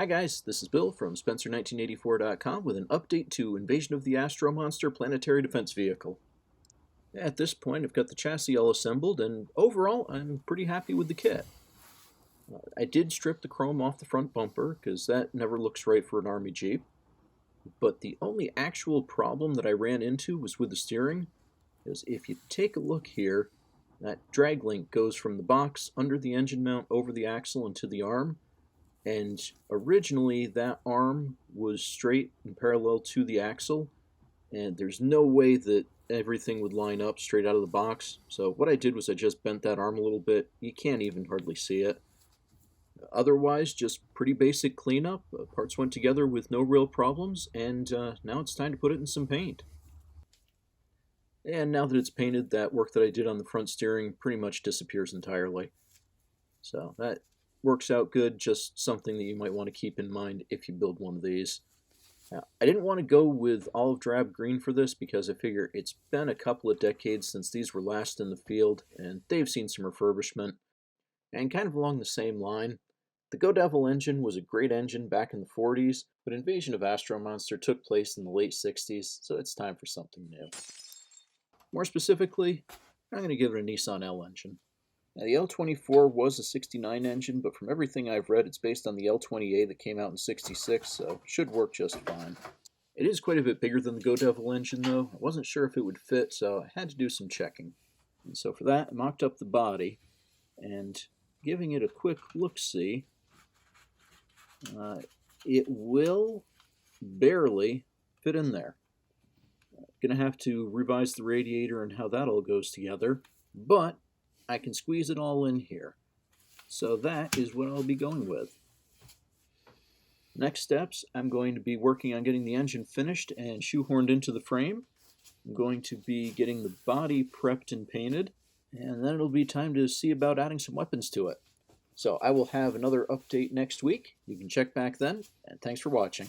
Hi guys, this is Bill from Spencer1984.com with an update to Invasion of the Astro-Monster Planetary Defense Vehicle. At this point, I've got the chassis all assembled, and overall, I'm pretty happy with the kit. I did strip the chrome off the front bumper, because that never looks right for an Army Jeep. But the only actual problem that I ran into was with the steering, because if you take a look here, that drag link goes from the box under the engine mount over the axle and to the arm. And originally that arm was straight and parallel to the axle, and there's no way that everything would line up straight out of the box. So what I did was I just bent that arm a little bit. You can't even hardly see it. Otherwise, just pretty basic cleanup. Parts went together with no real problems, and now it's time to put it in some paint. And now that it's painted, that work that I did on the front steering pretty much disappears entirely. So that works out good, just something that you might want to keep in mind if you build one of these. Now, I didn't want to go with olive drab green for this because I figure it's been a couple of decades since these were last in the field, and they've seen some refurbishment. And kind of along the same line, the Go Devil engine was a great engine back in the 40s, but Invasion of Astro-Monster took place in the late 60s, so it's time for something new. More specifically, I'm going to give it a Nissan L engine. Now, the L24 was a 69 engine, but from everything I've read, it's based on the L20A that came out in 66, so it should work just fine. It is quite a bit bigger than the Go Devil engine, though. I wasn't sure if it would fit, so I had to do some checking. And so for that, I mocked up the body, and giving it a quick look-see, it will barely fit in there. Gonna have to revise the radiator and how that all goes together, but I can squeeze it all in here. So that is what I'll be going with. Next steps, I'm going to be working on getting the engine finished and shoehorned into the frame. I'm going to be getting the body prepped and painted, and then it'll be time to see about adding some weapons to it. So I will have another update next week. You can check back then, and thanks for watching.